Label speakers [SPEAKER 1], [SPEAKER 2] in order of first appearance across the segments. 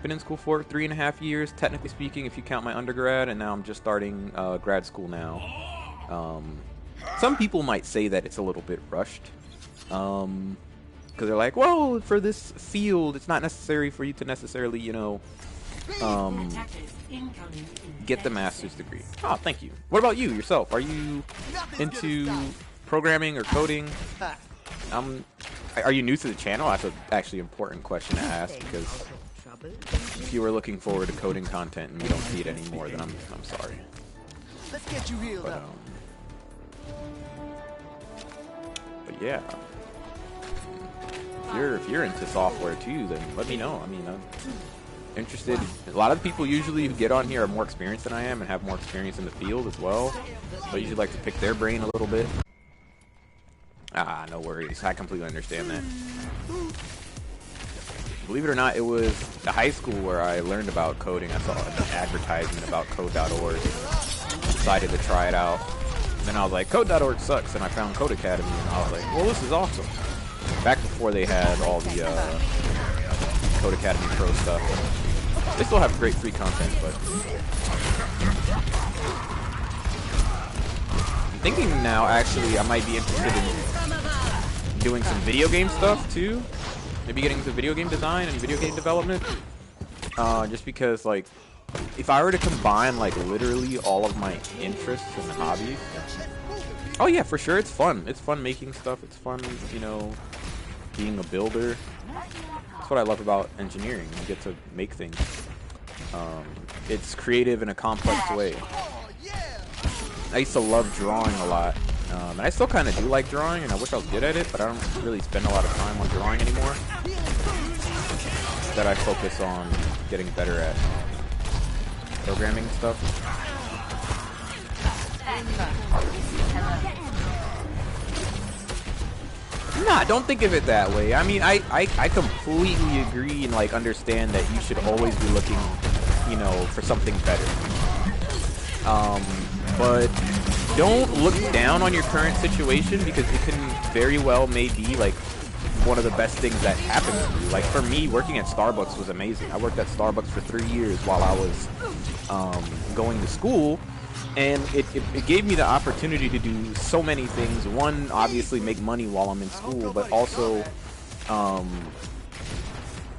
[SPEAKER 1] Been in school for 3.5 years, technically speaking, if you count my undergrad, and now I'm just starting grad school now. Some people might say that it's a little bit rushed, because they're like, well, for this field, it's not necessary for you to necessarily, you know, get the master's degree. Oh, thank you. What about you yourself? Are you into programming or coding? Are you new to the channel? That's an actually important question to ask, because if you were looking forward to coding content and you don't see it anymore, then I'm sorry.
[SPEAKER 2] Let's get you healed up.
[SPEAKER 1] But yeah, if you're into software too, then let me know. I mean, I'm interested. A lot of people usually who get on here are more experienced than I am and have more experience in the field as well. So I usually like to pick their brain a little bit. Ah, no worries. I completely understand that. Believe it or not, it was the high school where I learned about coding. I saw an advertisement about code.org. Decided to try it out. And then I was like, code.org sucks. And I found Code Academy, and I was like, well, this is awesome. Back before they had all the Code Academy Pro stuff. They still have great free content, but I'm thinking now, actually, I might be interested in doing some video game stuff too. Maybe getting into video game design and video game development. Just because, like, if I were to combine, like, literally all of my interests and hobbies. Oh yeah, for sure, it's fun. It's fun making stuff. It's fun, you know, being a builder. That's what I love about engineering. You get to make things. It's creative in a complex way. I used to love drawing a lot. And I still kind of do like drawing, and I wish I was good at it, but I don't really spend a lot of time on drawing anymore. That I focus on getting better at programming stuff. Nah, don't think of it that way. I mean, I completely agree and, like, understand that you should always be looking, you know, for something better. But don't look down on your current situation, because it can very well maybe, like, one of the best things that happened to you. Like, for me, working at Starbucks was amazing. I worked at Starbucks for 3 years while I was going to school, and it gave me the opportunity to do so many things. One, obviously make money while I'm in school, but also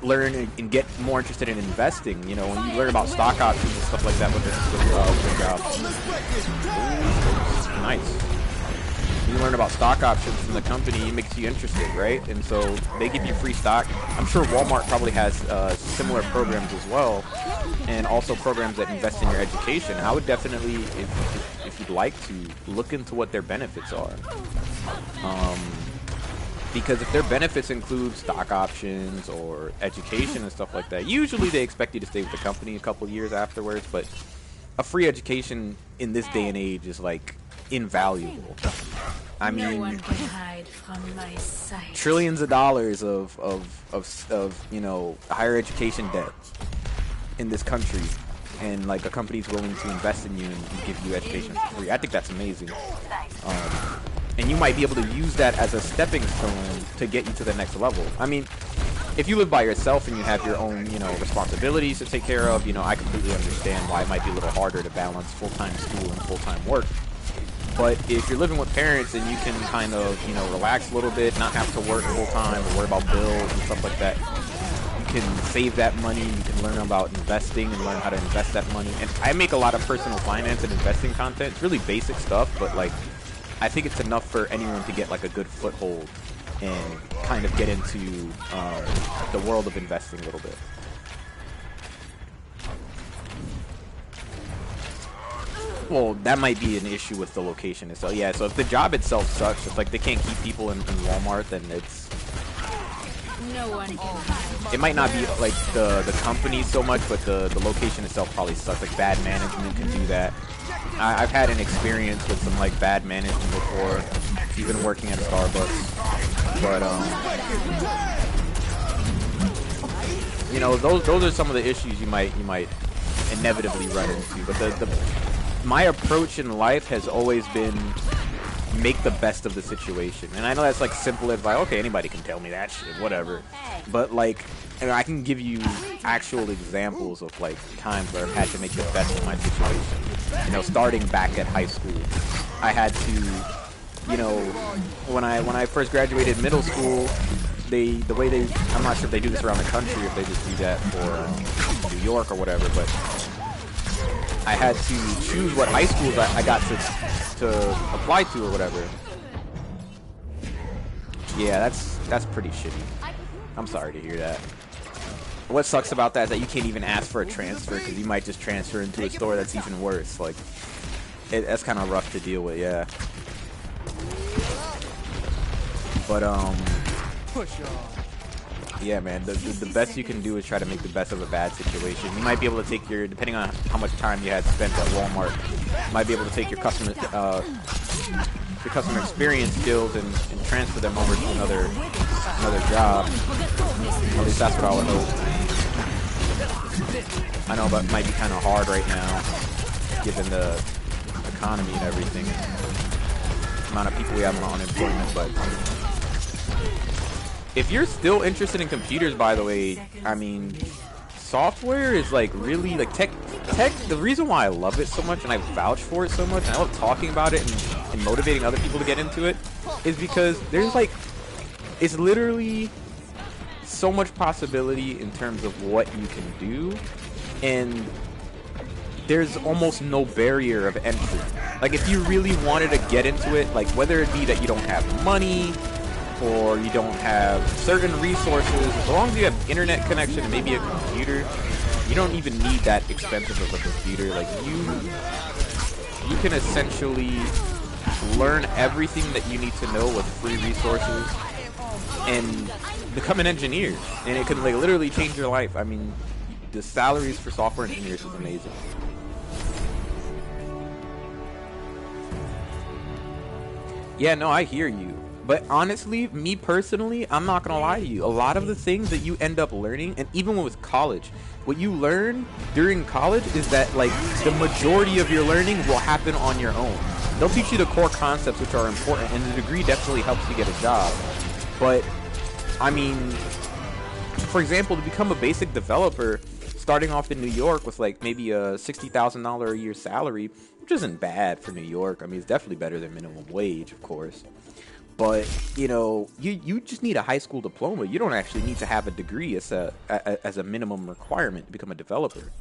[SPEAKER 1] learn and get more interested in investing. You know, when you learn about stock options and stuff like that with the job. Ooh, nice. You learn about stock options from the company, it makes you interested, right? And so they give you free stock. I'm sure Walmart probably has similar programs as well, and also programs that invest in your education. I would definitely, if you'd like to, look into what their benefits are. Because if their benefits include stock options or education and stuff like that, usually they expect you to stay with the company a couple years afterwards, but a free education in this day and age is, like, invaluable. I mean, trillions of dollars of you know, higher education debt in this country, and, like, a company's willing to invest in you and give you education for free. I think that's amazing. And you might be able to use that as a stepping stone to get you to the next level. I mean, if you live by yourself and you have your own, you know, responsibilities to take care of, you know, I completely understand why it might be a little harder to balance full-time school and full-time work. But if you're living with parents and you can kind of, you know, relax a little bit, not have to work full-time or worry about bills and stuff like that, you can save that money, you can learn about investing and learn how to invest that money. And I make a lot of personal finance and investing content. It's really basic stuff, but, like, I think it's enough for anyone to get, like, a good foothold and kind of get into the world of investing a little bit. Well, that might be an issue with the location itself. Yeah, so if the job itself sucks, if, like, they can't keep people in Walmart, then it's...
[SPEAKER 3] No one can hide.
[SPEAKER 1] It might not be, like, the company so much, but the location itself probably sucks. Like, bad management can do that. I've had an experience with some, like, bad management before, even working at Starbucks. But, you know, those are some of the issues you might inevitably run into. But my approach in life has always been make the best of the situation. And I know that's like simple advice. Okay, anybody can tell me that shit, whatever. But like, I can give you actual examples of like times where I've had to make the best of my situation. You know, starting back at high school, I had to, you know, when I first graduated middle school, the way they, I'm not sure if they do this around the country, if they just do that for New York or whatever, but I had to choose what high schools I got to apply to or whatever. Yeah, that's pretty shitty. I'm sorry to hear that. What sucks about that is that you can't even ask for a transfer because you might just transfer into a store that's even worse. Like, that's kind of rough to deal with, yeah. But yeah, man, the best you can do is try to make the best of a bad situation. You might be able to take your, depending on how much time you had spent at Walmart, you might be able to take your customer experience skills and transfer them over to another job. At least that's what I would hope. I know that might be kind of hard right now, given the economy and everything, the amount of people we have on unemployment, but if you're still interested in computers, by the way, I mean, software is like really, like tech, the reason why I love it so much and I vouch for it so much and I love talking about it and motivating other people to get into it is because there's like, it's literally so much possibility in terms of what you can do, and there's almost no barrier of entry. Like if you really wanted to get into it, like whether it be that you don't have money or you don't have certain resources, as long as you have internet connection and maybe a computer, you don't even need that expensive of a computer. Like you can essentially learn everything that you need to know with free resources and become an engineer, and it can like literally change your life. I mean, the salaries for software engineers is amazing. Yeah, no, I hear you. But honestly, me personally, I'm not gonna lie to you. A lot of the things that you end up learning, and even with college, what you learn during college is that like the majority of your learning will happen on your own. They'll teach you the core concepts which are important, and the degree definitely helps you get a job. But I mean, for example, to become a basic developer, starting off in New York with like maybe a $60,000 a year salary, which isn't bad for New York. I mean, it's definitely better than minimum wage, of course. But, you know, you just need a high school diploma. You don't actually need to have a degree as a minimum requirement to become a developer.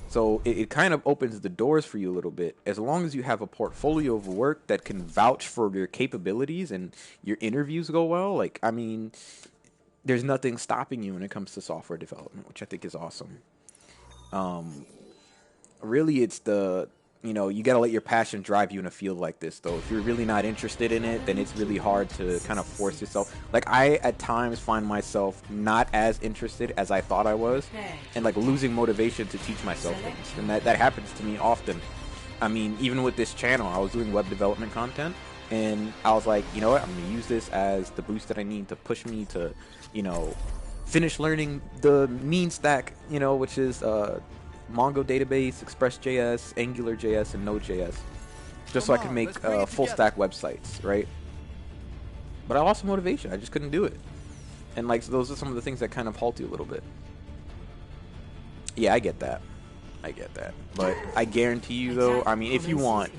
[SPEAKER 1] So it kind of opens the doors for you a little bit. As long as you have a portfolio of work that can vouch for your capabilities and your interviews go well, like, I mean, there's nothing stopping you when it comes to software development, which I think is awesome. Really, it's the... You know, you gotta let your passion drive you in a field like this, though. If you're really not interested in it, then it's really hard to kind of force yourself. Like, I, at times, find myself not as interested as I thought I was, and, like, losing motivation to teach myself things. And that happens to me often. I mean, even with this channel, I was doing web development content, and I was like, you know what, I'm gonna use this as the boost that I need to push me to, you know, finish learning the mean stack, you know, which is, Mongo database, Express.js, AngularJS, and Node.js, just so I could make full stack websites, right? But I lost motivation. I just couldn't do it. And like, so those are some of the things that kind of halt you a little bit. Yeah, I get that. But I guarantee you, though, I mean, if you want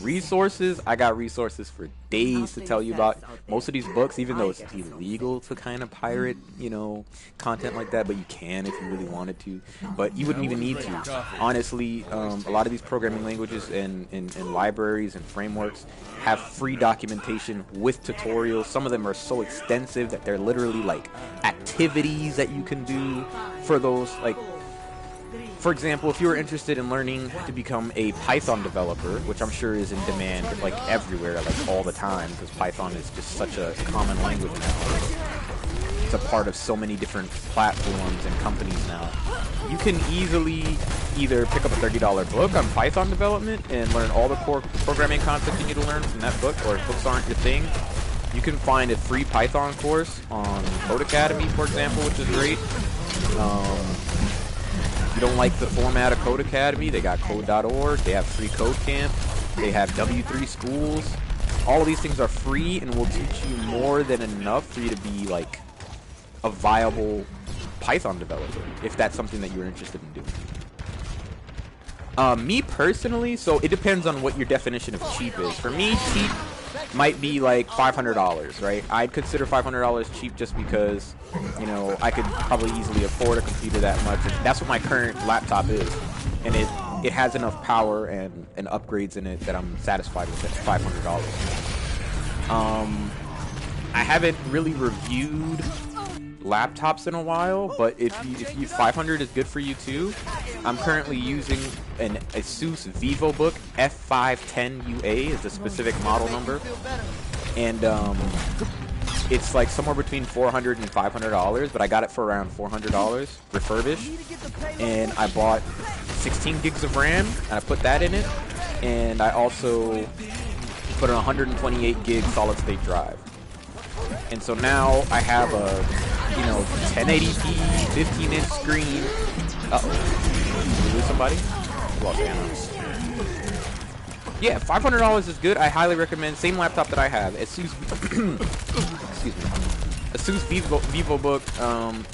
[SPEAKER 1] resources, I got resources for days to tell you about most of these books, even though it's illegal to kind of pirate, you know, content like that, but you can if you really wanted to. But you wouldn't even need to. Honestly, a lot of these programming languages and libraries and frameworks have free documentation with tutorials. Some of them are so extensive that they're literally like activities that you can do for those, like, for example, if you were interested in learning to become a Python developer, which I'm sure is in demand like everywhere, like all the time, because Python is just such a common language now. It's a part of so many different platforms and companies now. You can easily either pick up a $30 book on Python development and learn all the core programming concepts you need to learn from that book, or if books aren't your thing, you can find a free Python course on Code Academy, for example, which is great. If you don't like the format of Code Academy, they got code.org, they have free code camp, they have W3 schools, all of these things are free and will teach you more than enough for you to be like a viable Python developer, if that's something that you're interested in doing. Me personally, so it depends on what your definition of cheap is. For me, cheap might be like $500, right? I'd consider $500 cheap just because, you know, I could probably easily afford a computer that much. And that's what my current laptop is, and it has enough power and upgrades in it that I'm satisfied with it at $500. I haven't really reviewed laptops in a while, but if you 500 is good for you too. I'm currently using an Asus VivoBook F510UA is the specific model number, and it's like somewhere between $400 and $500, but I got it for around $400 refurbished, and I bought 16 gigs of RAM and I put that in it, and I also put an 128 gig solid state drive. And so now I have a, you know, 1080p 15-inch screen. Uh-oh. Did we lose somebody? Lost Anna. Yeah, $500 is good. I highly recommend. Same laptop that I have. Asus excuse me. Asus VivoBook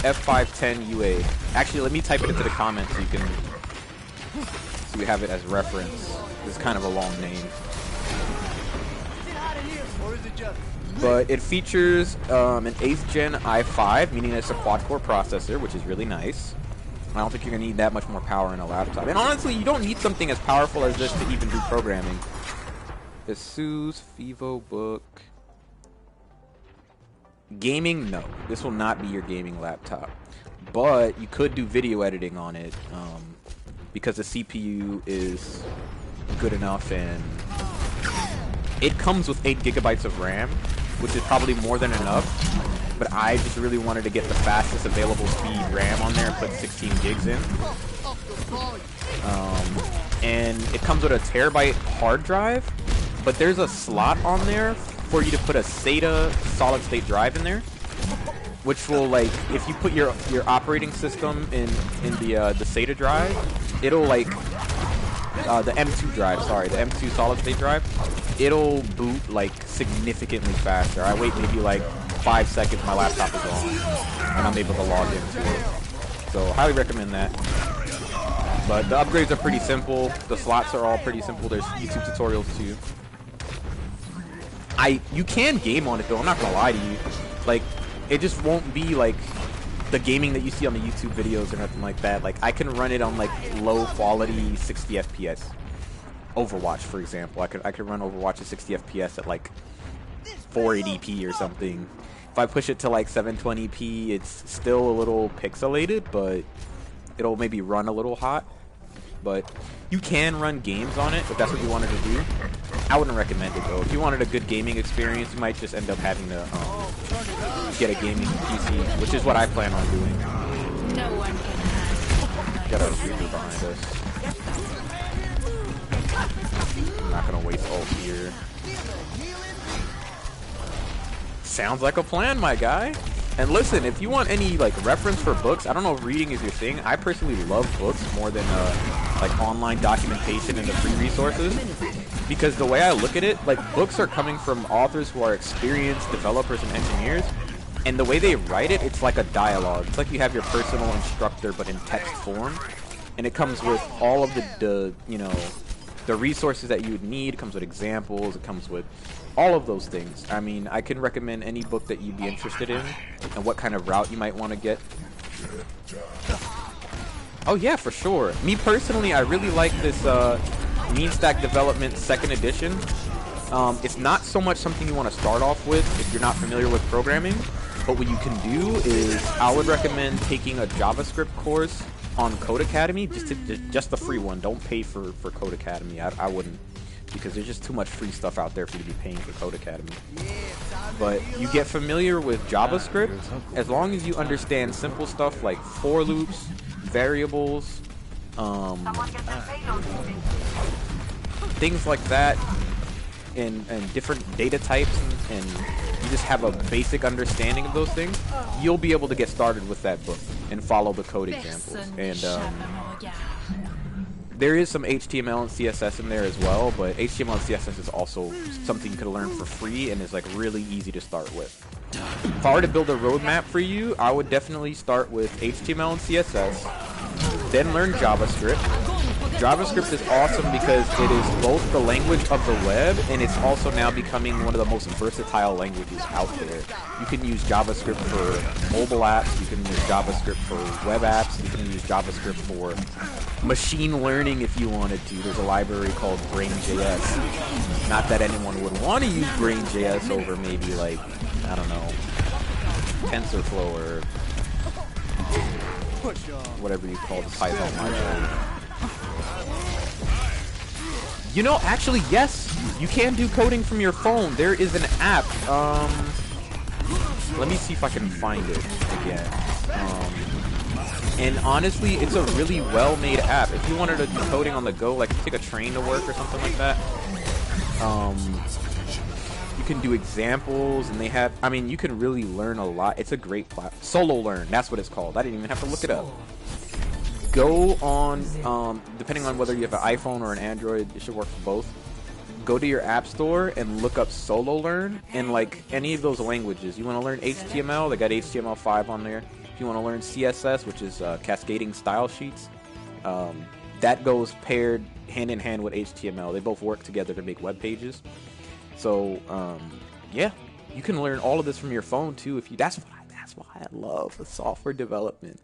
[SPEAKER 1] F510UA. Actually, let me type it into the comments so you can so you have it as reference. It's kind of a long name. But it features an 8th gen i5, meaning it's a quad-core processor, which is really nice. I don't think you're going to need that much more power in a laptop. And honestly, you don't need something as powerful as this to even do programming. Asus VivoBook. Gaming, no. This will not be your gaming laptop. But you could do video editing on it because the CPU is good enough, and it comes with 8 gigabytes of RAM, which is probably more than enough, but I just really wanted to get the fastest available speed RAM on there and put 16 gigs in. And it comes with a terabyte hard drive, but there's a slot on there for you to put a SATA solid state drive in there, which will, like, if you put your operating system in the SATA drive, it'll like the M2 drive, sorry, the M2 solid state drive, it'll boot like significantly faster. I wait maybe like 5 seconds, my laptop is on, and I'm able to log into it. So highly recommend that. But the upgrades are pretty simple. The slots are all pretty simple. There's YouTube tutorials too. You can game on it though, I'm not gonna lie to you. Like, it just won't be like the gaming that you see on the YouTube videos or nothing like that. Like, I can run it on like low quality 60 FPS. Overwatch, for example, I could run Overwatch at 60 FPS at like 480p or something. If I push it to like 720p, it's still a little pixelated, but it'll maybe run a little hot. But you can run games on it if that's what you wanted to do. I wouldn't recommend it though. If you wanted a good gaming experience, you might just end up having to get a gaming PC, which is what I plan on doing.
[SPEAKER 3] No one can hide.
[SPEAKER 1] Got a Reaper behind us. I'm not gonna waste ult here. Sounds like a plan, my guy. And listen, if you want any like reference for books, I don't know if reading is your thing. I personally love books more than like online documentation and the free resources, because the way I look at it, like, books are coming from authors who are experienced developers and engineers, and the way they write it, it's like a dialogue. It's like you have your personal instructor but in text form, and it comes with all of the you know, the resources that you would need. It comes with examples, it comes with all of those things. I mean, I can recommend any book that you'd be interested in and what kind of route you might want to get. Oh yeah, for sure. Me personally, I really like this Mean Stack Development 2nd edition. It's not so much something you want to start off with if you're not familiar with programming, but what you can do is I would recommend taking a JavaScript course on Code Academy, just the free one. Don't pay for Code Academy. I wouldn't, because there's just too much free stuff out there for you to be paying for Code Academy. But you get familiar with JavaScript, as long as you understand simple stuff like for loops, variables, things like that, and different data types, and you just have a basic understanding of those things, you'll be able to get started with that book and follow the code examples. And there is some HTML and CSS in there as well, but HTML and CSS is also something you could learn for free and is like really easy to start with. If I were to build a roadmap for you, I would definitely start with HTML and CSS, then learn JavaScript. JavaScript is awesome because it is both the language of the web and it's also now becoming one of the most versatile languages out there. You can use JavaScript for mobile apps, you can use JavaScript for web apps, you can use JavaScript for machine learning if you wanted to. There's a library called Brain.js. Not that anyone would want to use Brain.js over maybe like, I don't know, TensorFlow or whatever you call the Python library. You know, actually, yes, you can do coding from your phone. There is an app. Let me see if I can find it again. And honestly, it's a really well-made app. If you wanted to do coding on the go, like take a train to work or something like that, you can do examples, and they have, I mean, you can really learn a lot. It's a great platform. Solo Learn, that's what it's called. I didn't even have to look it up. Go on, depending on whether you have an iPhone or an Android, it should work for both. Go to your app store and look up Solo Learn, and like any of those languages. You want to learn HTML, they got HTML5 on there. If you want to learn CSS, which is cascading style sheets, that goes paired hand in hand with HTML. They both work together to make web pages. So yeah, you can learn all of this from your phone too. If you, that's why I love the software development.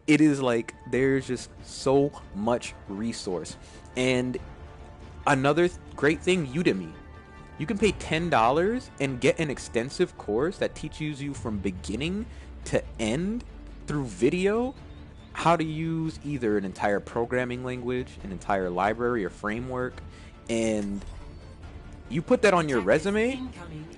[SPEAKER 1] It is like there's just so much resource. And another great thing, Udemy. You can pay $10 and get an extensive course that teaches you from beginning to end through video how to use either an entire programming language, an entire library or framework, and you put that on your resume.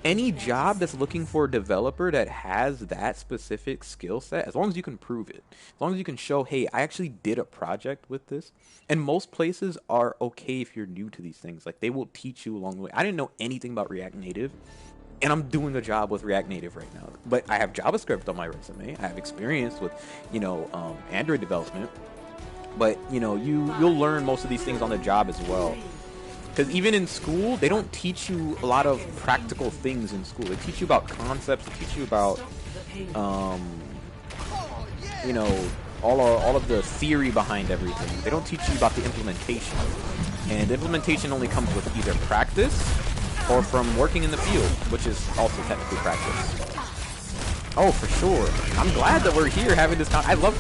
[SPEAKER 1] Any job that's looking for a developer that has that specific skill set, as long as you can prove it, as long as you can show, hey, I actually did a project with this. And most places are okay if you're new to these things. Like, they will teach you along the way. I didn't know anything about React Native, and I'm doing a job with React Native right now. But I have JavaScript on my resume. I have experience with, Android development. But, you'll learn most of these things on the job as well. Because even in school, they don't teach you a lot of practical things in school. They teach you about concepts. They teach you about, all of the theory behind everything. They don't teach you about the implementation. And implementation only comes with either practice or from working in the field, which is also technically practice. Oh, for sure. I'm glad that we're here having this I love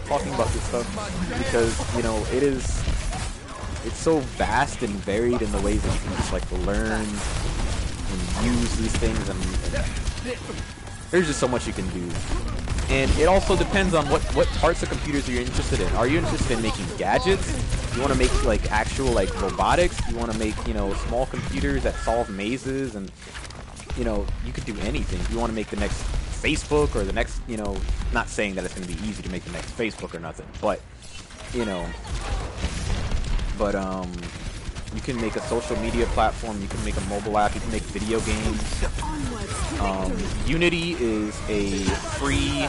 [SPEAKER 1] talking about this stuff because, it's so vast and varied in the ways that you can just like learn and use these things, and there's just so much you can do. And it also depends on what parts of computers you're interested in. Are you interested in making gadgets? You want to make like actual like robotics? You want to make small computers that solve mazes, and you could do anything. If you want to make the next Facebook or the next not saying that it's going to be easy to make the next Facebook or nothing, but you can make a social media platform, you can make a mobile app, you can make video games. Unity is a free,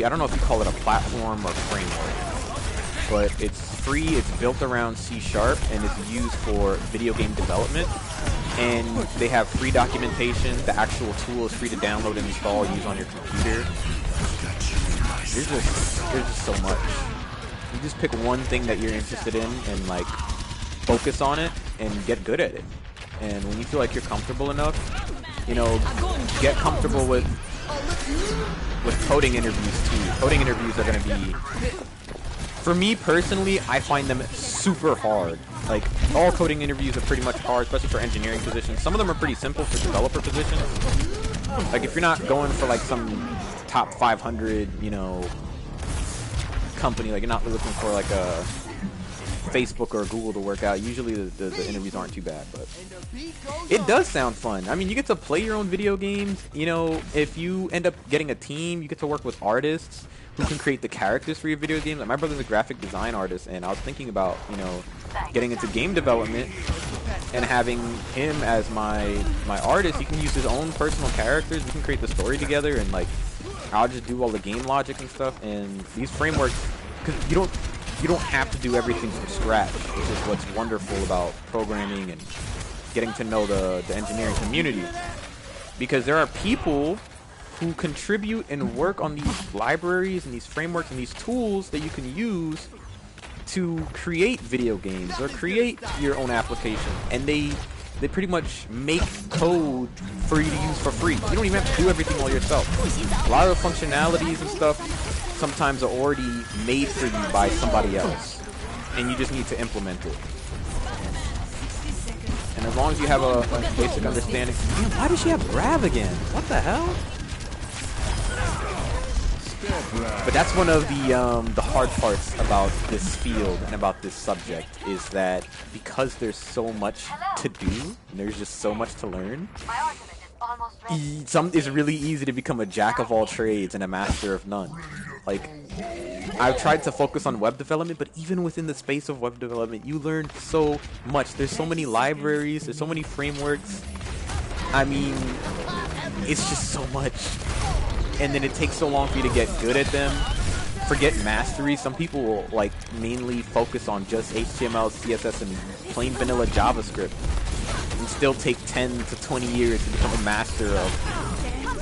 [SPEAKER 1] I don't know if you call it a platform or framework, but it's free, it's built around C# and it's used for video game development. And they have free documentation, the actual tool is free to download and install, use on your computer. There's just so much. You just pick one thing that you're interested in and like focus on it and get good at it. And when you feel like you're comfortable enough, get comfortable with coding interviews too. Coding interviews are going to be, for me personally, I find them super hard. Like, all coding interviews are pretty much hard, especially for engineering positions. Some of them are pretty simple for developer positions. Like, if you're not going for like some top 500, company, like you're not looking for like a Facebook or Google to work out, usually the interviews aren't too bad, but it does sound fun. I mean, you get to play your own video games. If you end up getting a team, you get to work with artists who can create the characters for your video games. Like, my brother's a graphic design artist, and I was thinking about getting into game development and having him as my artist. He can use his own personal characters, we can create the story together, and like I'll just do all the game logic and stuff. And these frameworks because you don't have to do everything from scratch, which is what's wonderful about programming and getting to know the engineering community. Because there are people who contribute and work on these libraries and these frameworks and these tools that you can use to create video games or create your own application, and they pretty much make code for you to use for free. You don't even have to do everything all yourself. A lot of the functionalities and stuff sometimes are already made for you by somebody else, and you just need to implement it. And as long as you have a basic understanding. Man, why does she have grab again? What the hell? But that's one of the hard parts about this field and about this subject, is that because there's so much to do and there's just so much to learn, it's really easy to become a jack of all trades and a master of none. Like, I've tried to focus on web development, but even within the space of web development, you learn so much. There's so many libraries, there's so many frameworks. I mean, it's just so much. And then it takes so long for you to get good at them. Forget mastery. Some people will like mainly focus on just HTML, CSS, and plain vanilla JavaScript, and still take 10 to 20 years to become a master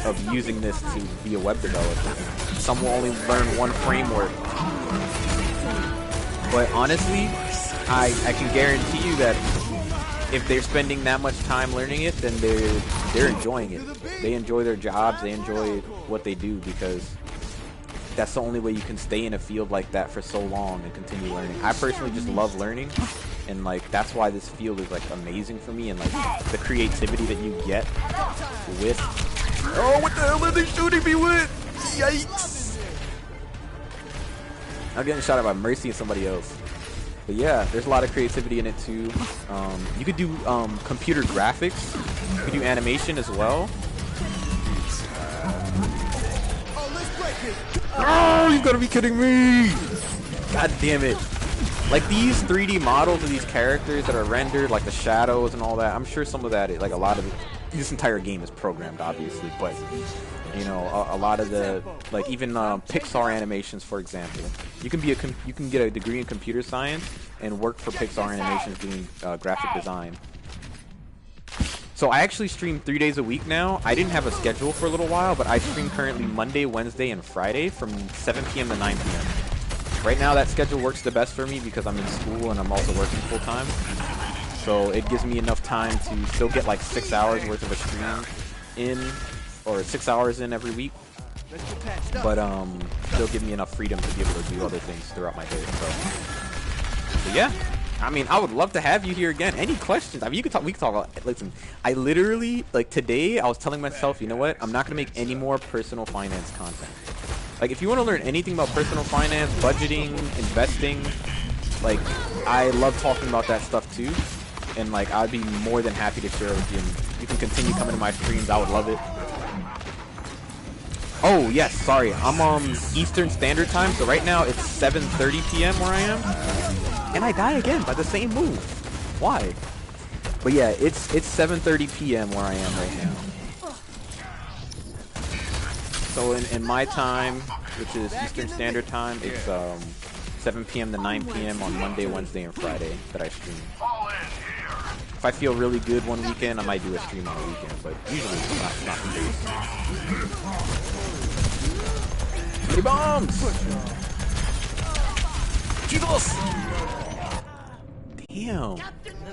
[SPEAKER 1] of using this to be a web developer. Some will only learn one framework. But honestly, I can guarantee you that if they're spending that much time learning it, then they're enjoying it. They enjoy their jobs, they enjoy what they do, because that's the only way you can stay in a field like that for so long and continue learning. I personally just love learning, and like that's why this field is like amazing for me, and like the creativity that you get with. Oh, what the hell are they shooting me with? Yikes! I'm getting shot at by Mercy and somebody else. But yeah, there's a lot of creativity in it too. You could do computer graphics. You could do animation as well. Oh, you gotta be kidding me! God damn it. Like these 3D models of these characters that are rendered, like the shadows and all that, I'm sure some of that, like a lot of it, this entire game is programmed obviously, but you know, a lot of the, like even Pixar animations, for example, you can get a degree in computer science and work for Pixar Animations doing graphic design. So I actually stream 3 days a week now. I didn't have a schedule for a little while, but I stream currently Monday, Wednesday, and Friday from 7 p.m. to 9 p.m. Right now that schedule works the best for me because I'm in school and I'm also working full time. So it gives me enough time to still get like 6 hours worth of a stream in, or 6 hours in every week, but still give me enough freedom to be able to do other things throughout my day. So yeah, I mean, I would love to have you here again. Any questions? I mean, we can talk about, listen, I literally, like today, I was telling myself, you know what, I'm not gonna make any more personal finance content. Like, if you want to learn anything about personal finance, budgeting, investing, like, I love talking about that stuff too. And like, I'd be more than happy to share with you. And you can continue coming to my streams. I would love it. Oh yes, sorry. I'm on Eastern Standard Time, so right now it's 7:30 p.m. where I am, and I die again by the same move. Why? But yeah, it's 7:30 p.m. where I am right now. So in my time, which is Eastern Standard Time, it's 7 p.m. to 9 p.m. on Monday, Wednesday, and Friday that I stream. If I feel really good one weekend, I might do a stream on the weekend, but usually it's not the case. Mini bombs! Jesus! Damn.